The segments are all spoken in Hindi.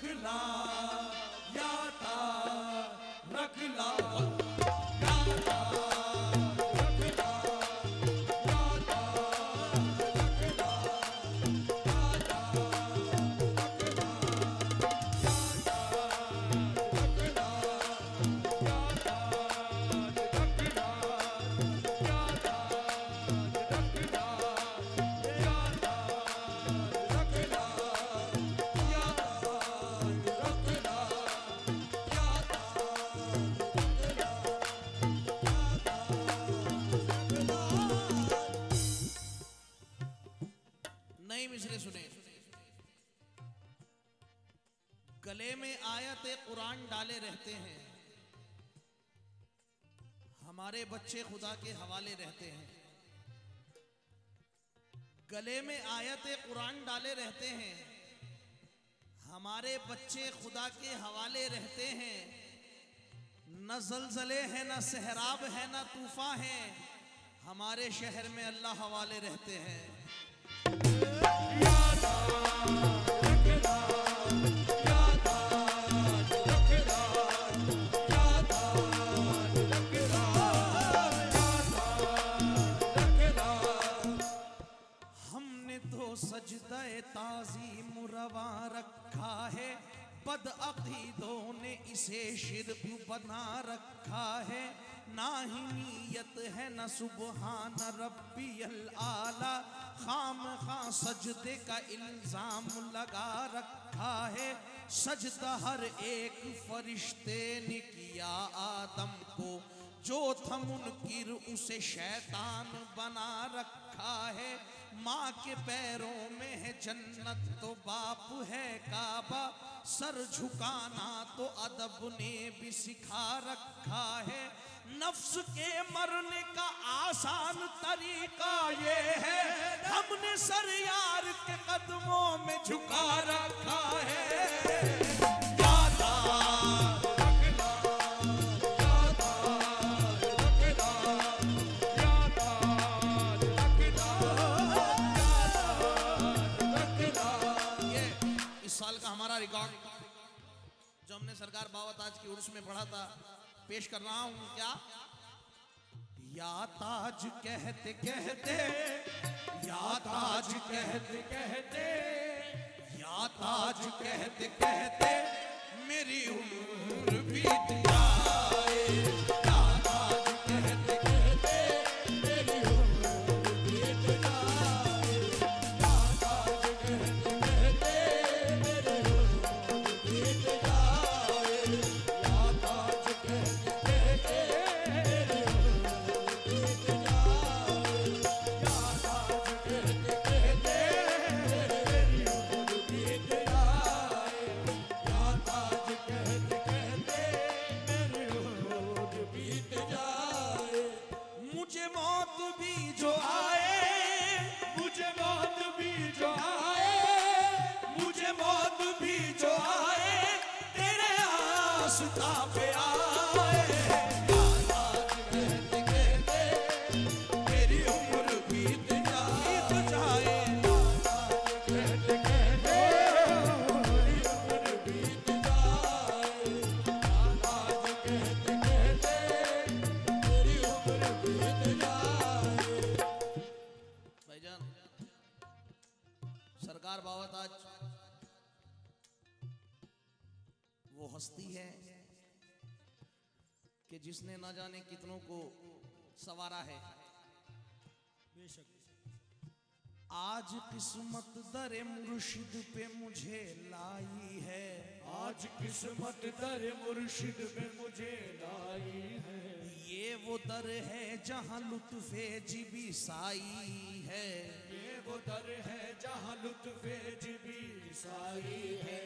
रखला यादा रखला गले में आयत कुरान डाले रहते हैं, हमारे बच्चे खुदा के हवाले रहते हैं। गले में आयत कुरान डाले रहते हैं, हमारे बच्चे खुदा के हवाले रहते हैं। न ज़लज़ले हैं, न सहराब है, न तूफान है, हमारे शहर में अल्लाह हवाले रहते हैं। सजदाए ताज़ीम रवा रखा है, बदअक़ीदों ने इसे शिर्क बना रखा है। ना ही नीयत है न सुबहान रब्बियल आला, खामखा सजदे का इल्ज़ाम लगा रखा है। सजदा हर एक फरिश्ते ने किया आदम को, जो था मुनकिर उसे शैतान बना रखा है। माँ के पैरों में है जन्नत तो बाप है काबा, सर झुकाना तो अदब ने भी सिखा रखा है। नफ्स के मरने का आसान तरीका ये है, हमने सर यार के कदमों में झुका रखा है। रिकॉर्ड जो हमने सरकार बावत आज की उर्स में पढ़ा था, पेश कर रहा हूं। क्या या ताज कहते कहते, या ताज कहते कहते, या ताज कहते कहते मेरी उम्र बीत जाए। या ताज कहते कहते मेरी उम्र बीत जाए। या ताज कहते कहते सरकार बावत आज वो हस्ती है कि जिसने न जाने कितनों को सवारा है। बेशक आज किस्मत दरे मुर्शिद पे मुझे लाई है, आज किस्मत दरे मुर्शिद पे मुझे लाई है। ये वो दर है जहाँ लुत्फे जिबी साई है, ये वो दर है जहाँ लुत्फे जिबी साई है।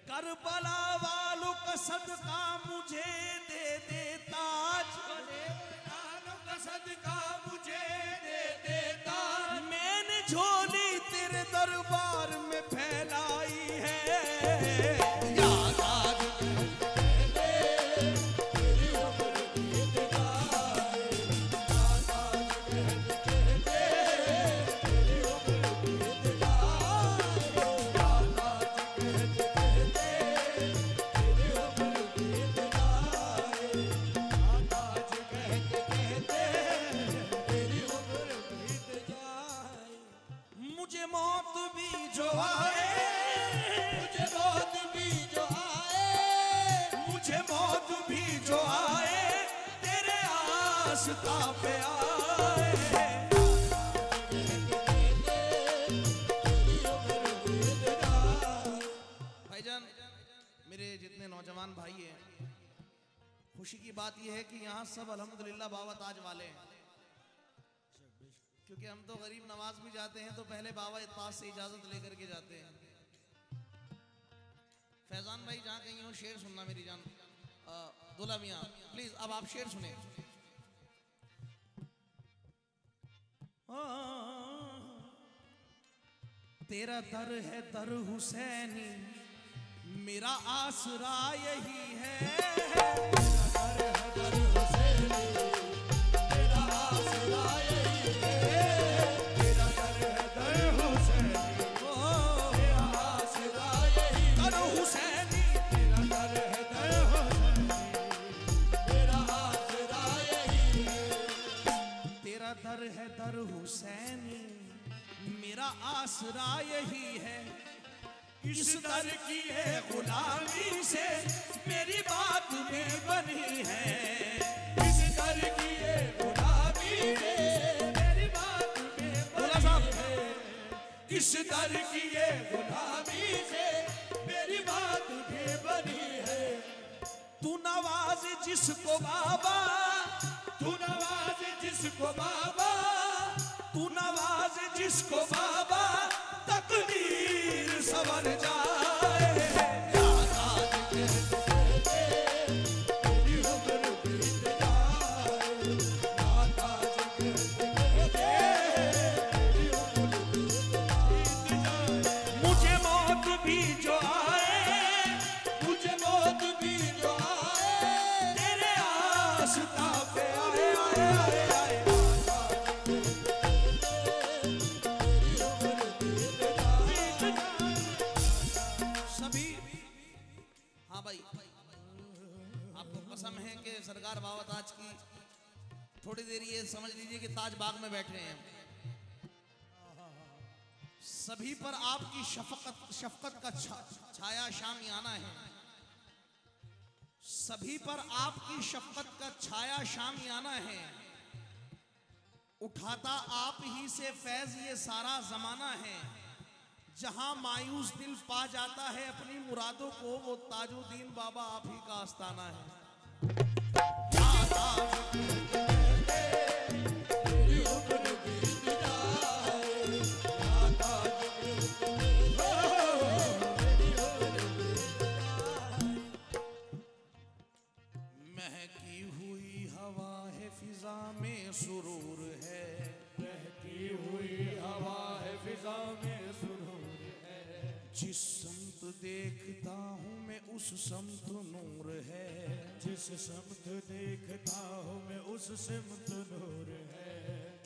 करबला वालों का सदका मुझे दे दे ताज, करबला का सदका मुझे दे दे ताज। मैंने झोली तेरे दरबार में फैलाई है। रास्ता पे आए। भाईजान, मेरे जितने नौजवान भाई हैं, खुशी की बात यह है कि यहाँ सब अल्हम्दुलिल्लाह बाबा ताज वाले हैं, क्योंकि हम तो गरीब नवाज भी जाते हैं तो पहले बाबा ताज से इजाजत लेकर के जाते हैं। फैजान भाई जहाँ कहीं हो शेर सुनना मेरी जान। दुल्हा मियाँ प्लीज अब आप शेर सुने। तेरा दर है दर हुसैनी, मेरा आसरा यही है। दर है दर हुसैनी, मेरा आसरा यही है। इस दर की है गुलामी से मेरी बात में बनी है। इस दर की है गुलामी से मेरी बात में बनी है। इस दर की है गुलामी से मेरी बात में बनी है। तू नवाज जिसको बाबा, तू नवाज जिसको बाबा, तू नवाज जिसको बाबा, तकदीर संवर जाए। मुझे मौत भी जो आए, मुझे मौत भी जो आए, तेरे आस्था पे आए आए आए आए। सभी हाँ भाई, आपको कसम है कि सरकार बाबा ताज की थोड़ी देर ये समझ लीजिए कि ताज बाग में बैठे हैं। सभी पर आपकी शफकत का छाया शामियाना है। सभी पर आपकी शफकत का छाया शामियाना है। उठाता आप ही से फैज ये सारा जमाना है। जहां मायूस दिल पा जाता है अपनी मुरादों को, वो ताजुद्दीन बाबा आप ही का आस्ताना है। महकी हुई हवा है फिजा में सुरूर है। बहती हुई हवा है फिजा में सुरूर है। जिस समत देखता हूँ मैं उस समत नूर है। जिस समत देखता हूँ मैं उस सिमत नूर है।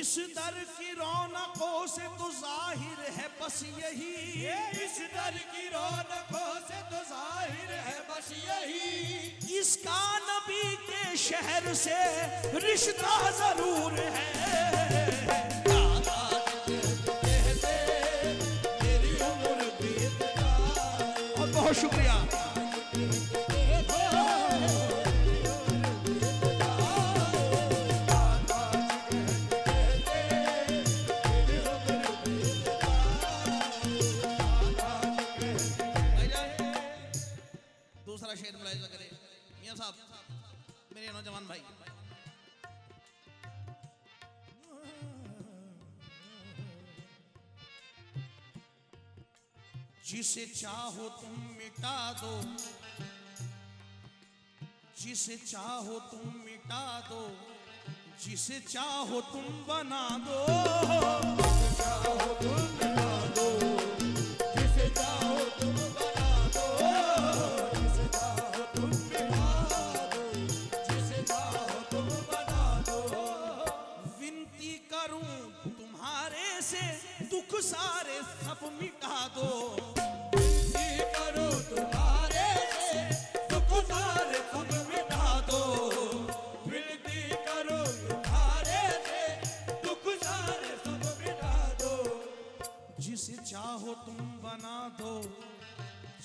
इस दर की रौनकों से तो जाहिर है बस यही। इस दर की रौनकों से तो जाहिर है बस यही। इसका नबी के शहर से रिश्ता जरूर है। और बहुत शुक्रिया। दूसरा शेर मुलाहिजा करें मियां साहब, मेरे नौजवान भाई। जिसे चाहो तुम मिटा दो, जिसे चाहो तुम मिटा दो, जिसे चाहो तुम बना दो। चाहो तुम मिटा दो, जिसे चाहो तुम बना दो। जिसे चाहो तुम मिटा दो, जिसे चाहो तुम बना दो। विनती करूं तुम्हारे से दुख सारे सब मिटा दो। विनती करूं तुम्हारे से दुख सारे सब मिटा दो। विनती करूं तुम्हारे से दुख सारे सब मिटा दो। जिसे चाहो तुम बना दो,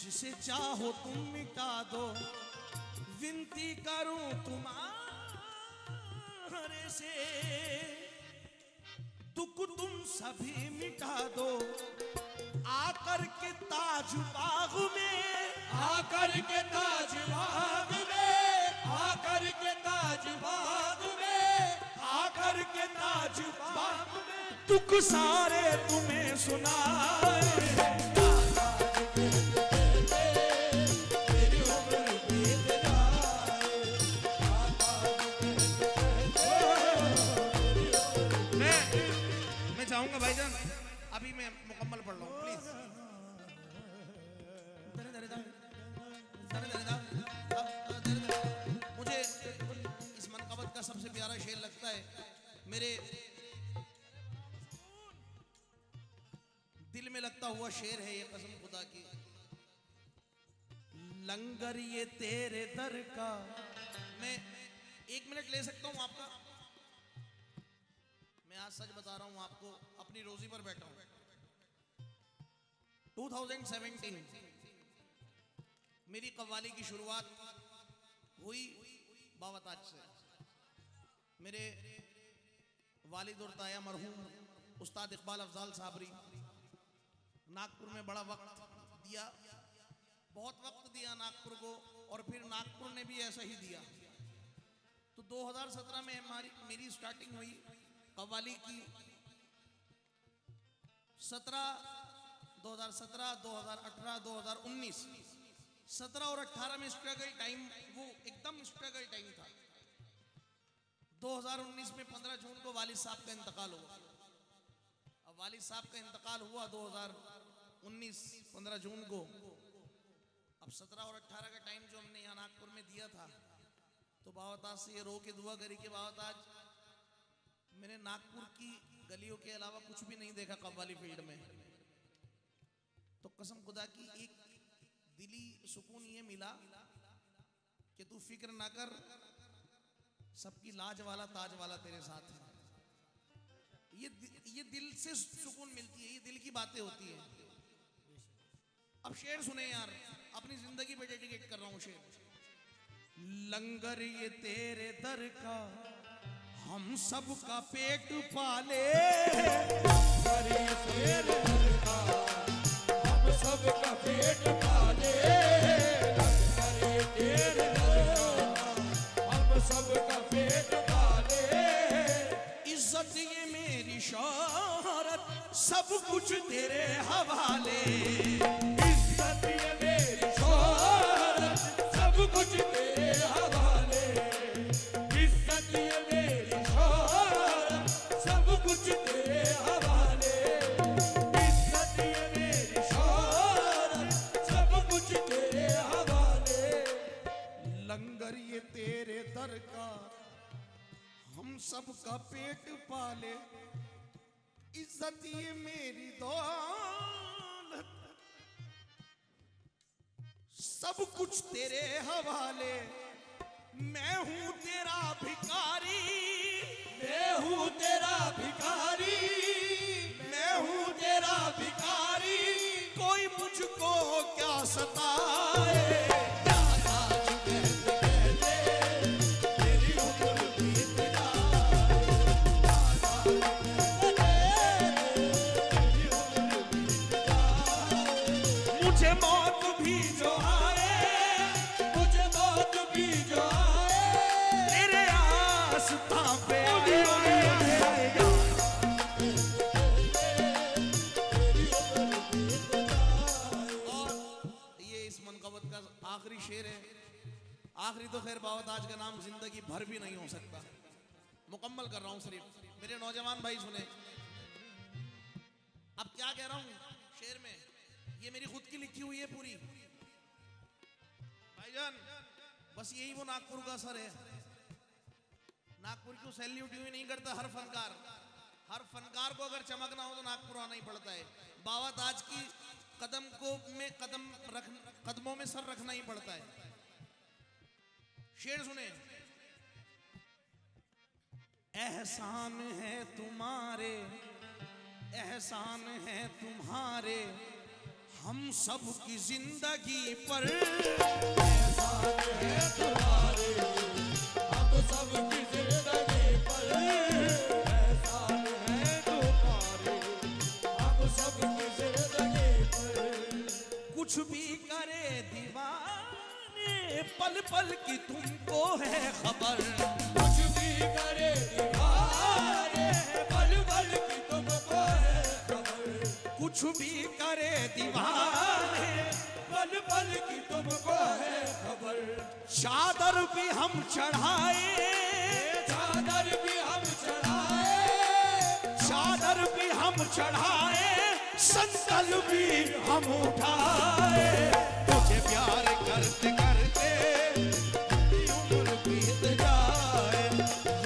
जिसे चाहो तुम मिटा दो। विनती करूं तुम्हारे तुम्हारे से दुख तुम सभी मिटा दो, आकर के ताज बाग में, आकर के ताज बाग में, आकर के ताज बाग में, आकर के ताज बाग में दुख सारे तुम्हें सुनाए। तेरी उम्र बीत जाए, मैं चाहूंगा भाईजान अभी मैं मुकम्मल पढ़ रहा हूँ प्लीज। मुझे इस मनकबत का सबसे प्यारा शेर लगता है, मेरे दिल में लगता हुआ शेर है ये, कसम खुदा की। लंगर ये तेरे दर का, मैं 1 मिनट ले सकता हूं आपका? मैं आज सच बता रहा हूं आपको, अपनी रोजी पर बैठा हूं। 2017 मेरी कव्वाली की शुरुआत हुई बावताज से। मेरे वालिद और ताया मरहूम उस्ताद इकबाल अफजाल साबरी नागपुर में बड़ा वक्त दिया, बहुत वक्त दिया नागपुर को, और फिर नागपुर ने भी ऐसा ही दिया। तो 2017 में मेरी स्टार्टिंग हुई कव्वाली की। 2017, 2018, 2019, 17 और 18 में स्ट्रगल टाइम, वो एकदम स्ट्रगल टाइम था। 2019 में 15 जून को वालिद साहब का इंतकाल हुआ। अब वालिद साहब का इंतकाल हुआ 2019 15 जून को। अब 17 और 18 का टाइम जो हमने यहाँ नागपुर में दिया था, तो बावताज से ये रो के दुआ करी कि बावताज मैंने नागपुर की गलियों के अलावा कुछ भी नहीं देखा कव्वाली फील्ड में। तो कसम खुदा की एक दिली सुकून ये मिला कि तू फिक्र ना कर, सबकी लाज वाला ताज वाला तेरे साथ है। ये दिल से सुकून मिलती है, ये दिल की बातें होती है। अब शेर सुने यार, अपनी जिंदगी पे डेडिकेट कर रहा हूं शेर। लंगर ये तेरे दर का, हम सब का पेट पाले, लंगर ये तेरे दर का, हम सब का पेट पाले, लंगर ये तेरे दर का, हम सब का पेट पाले। इज्जत ये मेरी शोहरत, सब कुछ तेरे हवाले। इज्जत ये मेरी शोहरत, सब कुछ तेरे हवाले। इज्जत ये मेरी शोहरत, सब कुछ तेरे हवाले। इज्जत ये मेरी शोहरत, सब कुछ तेरे हवाले। लंगर ये तेरे दर का, हम सब का पेट पाले। इज्जत ये मेरी दौलत, सब कुछ तेरे हवाले। मैं हूं तेरा भिखारी, मैं हूँ तेरा भिखारी, मैं हूँ तेरा भिखारी। कोई मुझको क्या सताए। तेरी उम्र बीत मुझे मौत भी जो आए, मुझे मौत भी जो आए, तेरे आस्था पे और ये इस मनकबत का आखिरी शेर है। आखिरी तो खैर बावताज का नाम जिंदगी भर भी नहीं हो सकता। मुकम्मल कर रहा हूं सिर्फ, मेरे नौजवान भाई सुने। अब क्या कह रहा हूं शेर में, ये मेरी खुद की लिखी हुई है पूरी। भाईजान बस यही वो नागपुर का असर है। नागपुर को सैल्यूट यूं ही नहीं करता हर फनकार। हर फनकार को अगर चमकना हो तो नागपुर आना ही पड़ता है। बावताज की कदमों में सर रखना ही पड़ता है। शेर सुने। एहसान है तुम्हारे, एहसान है तुम्हारे, हम सब की जिंदगी पर। एहसान है तुम्हारे, हम सब की जिंदगी पर। कुछ भी करे दीवाने, पल पल की तुमको है खबर। कुछ भी करे दीवाने, पल पल की तुमको है खबर। कुछ भी करे दीवाने, पल पल की तुमको है खबर। चादर भी हम चढ़ाए, चादर भी हम चढ़ाए, चादर भी हम चढ़ाए, संकल भी हम उठाए। तुझे प्यार करते करते उम्र बीत जाए,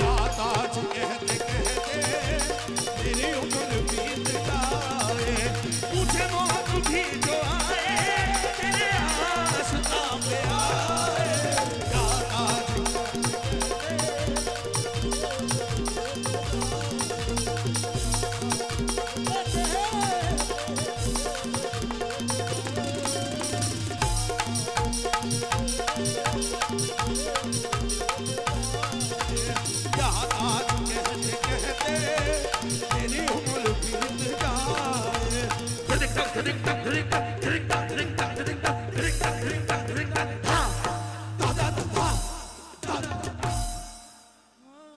याद आज कहते कहते मेरी उम्र बीत जाए। मुझे मौत भी जो आए तेरे आस्था पे आए, याद आज कहते कहते मेरी उम्र बीत जाए।